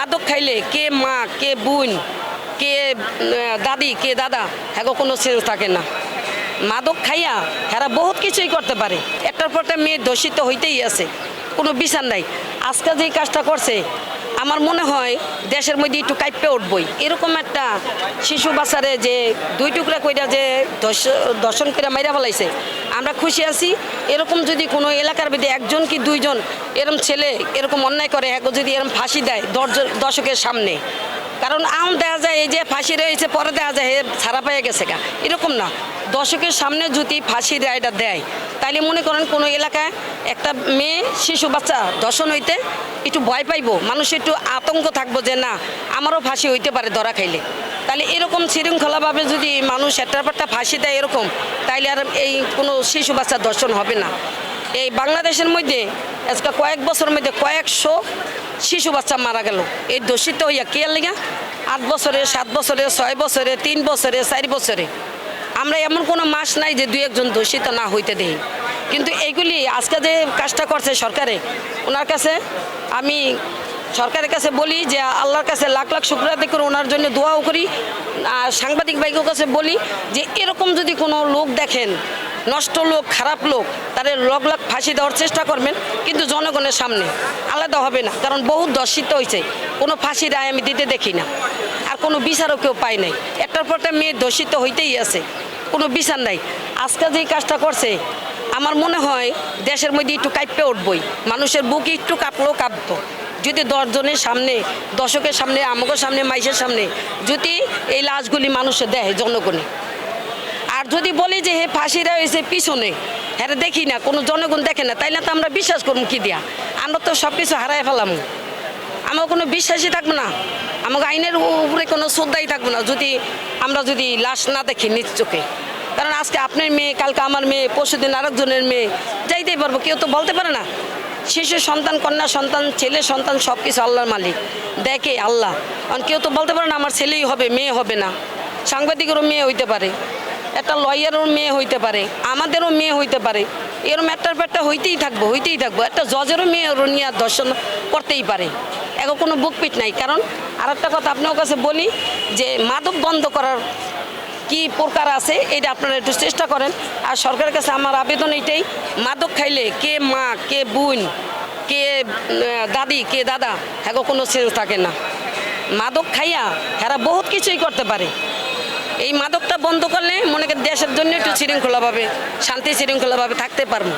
মাদক খাইলে কে মা কে বোন কে দাদি কে দাদা হ্যাঁ কোনো সেন্স থাকে না। মাদক খাইয়া হেরা বহুত কিছুই করতে পারে, একটার পর একটা মেয়ে দোষিত হইতেই আছে, কোনো বিচার নাই। আজকে যে কাজটা করছে আমার মনে হয় দেশের মধ্যে একটু কাঁপে উঠবই। এরকম একটা শিশু বাচ্চারে যে দুই টুকরা কইরা যে দর্শন করে মাইরা ফেলাইছে, আমরা খুশি আছি। এরকম যদি কোনো এলাকার মধ্যে একজন কি দুইজন এরকম ছেলে এরকম অন্যায় করে, হ্যাঁ যদি এরকম ফাঁসি দেয় দর্শকের সামনে, কারণ আম দেখা যায় এই যে ফাঁসি রয়েছে পরে দেখা যায় ছাড়া পেয়ে গেছে গা, এরকম না। দর্শকের সামনে যদি ফাঁসির রায়টা দেয় তাইলে মনে করেন কোনো এলাকায় একটা মেয়ে শিশু বাচ্চা দর্শন হইতে একটু ভয় পাইবো, মানুষ একটু আতঙ্ক থাকবো যে না আমারও ফাঁসি হইতে পারে ধরা খাইলে। তাহলে এরকম শৃঙ্খলাভাবে যদি মানুষ একটার পর একটা ফাঁসি দেয় এরকম, তাইলে আর এই কোনো শিশু বাচ্চা দর্শন হবে না। এই বাংলাদেশের মধ্যে আজকে কয়েক বছরের মধ্যে কয়েকশো শিশু বাচ্চা মারা গেল এই দোষিত হইয়া কে লেগা, 8 বছরে 7 বছরে 6 বছরে 3 বছরে 4 বছরে। আমরা এমন কোনো মাস নাই যে দুই একজন দোষিত না হইতে দেই। কিন্তু এইগুলি আজকে যে কাজটা করছে সরকারে, ওনার কাছে আমি সরকারের কাছে বলি যে আল্লাহর কাছে লাখ লাখ শুকরিয়া আদায় করে ওনার জন্য দোয়াও করি। আর সাংবাদিক ভাইকের কাছে বলি যে এরকম যদি কোনো লোক দেখেন, নষ্ট লোক খারাপ লোক, তাদের লগ লাখ ফাঁসি দেওয়ার চেষ্টা করবেন, কিন্তু জনগণের সামনে আলাদা হবে না। কারণ বহু দর্শিত হয়েছে, কোনো ফাঁসির রায় আমি দিতে দেখি না, আর কোনো বিচারও কেউ পায় নাই। একটার পর একটা মেয়ে দর্শিত হইতেই আছে, কোনো বিচার নাই। আজকে যে কাজটা করছে আমার মনে হয় দেশের মধ্যে একটু কাঁপে উঠবই, মানুষের বুক একটু কাঁপলেও কাঁপতো যদি 10 জনের সামনে, দর্শকের সামনে, আমাদের সামনে, মাইসের সামনে যদি এই লাশগুলি মানুষে দেয় জনগণে। আর যদি বলি যে হে ফাঁসিরা হয়েছে পিছনে, হ্যাঁ দেখি না, কোনো জনগণ দেখে না, তাইলে তো আমরা বিশ্বাস করবো কি দিয়া? আমরা তো সব কিছু হারাই ফেলাম, আমার কোনো বিশ্বাসই থাকবো না, আমাকে আইনের উপরে কোনো শ্রদ্ধাই থাকবো না যদি আমরা যদি লাশ না দেখি নিজ চোখে। কারণ আজকে আপনার মেয়ে, কালকে আমার মেয়ে, পরশুদিন আরেকজনের মেয়ে, যাইতেই পারবো, কেউ তো বলতে পারে না। শিশু সন্তান, কন্যা সন্তান, ছেলে সন্তান, সব কিছু আল্লাহর মালিক, দেখে আল্লাহ। কারণ কেউ তো বলতে পারে না আমার ছেলেই হবে, মেয়ে হবে না। সাংবাদিকেরও মেয়ে হইতে পারে, একটা লয়ারেরও মেয়ে হইতে পারে, আমাদেরও মেয়ে হইতে পারে, এরকম একটার পর একটা হইতেই থাকবো। একটা জজেরও মেয়ে নিয়ে দর্শন করতেই পারে, এখন কোনো বুকপিট নাই। কারণ আর একটা কথা আপনার কাছে বলি যে মাদক বন্ধ করার কি প্রকার আছে এটা আপনারা একটু চেষ্টা করেন। আর সরকারের কাছে আমার আবেদন এইটাই, মাদক খাইলে কে মা কে বোন কে দাদি কে দাদা হ্যাঁ কোনো সেন্স থাকে না। মাদক খাইয়া হেরা বহুত কিছুই করতে পারে। এই মাদকটা বন্ধ করলে মনে করেন দেশের জন্য একটু শৃঙ্খলাভাবে, শান্তি শৃঙ্খলাভাবে থাকতে পারবো।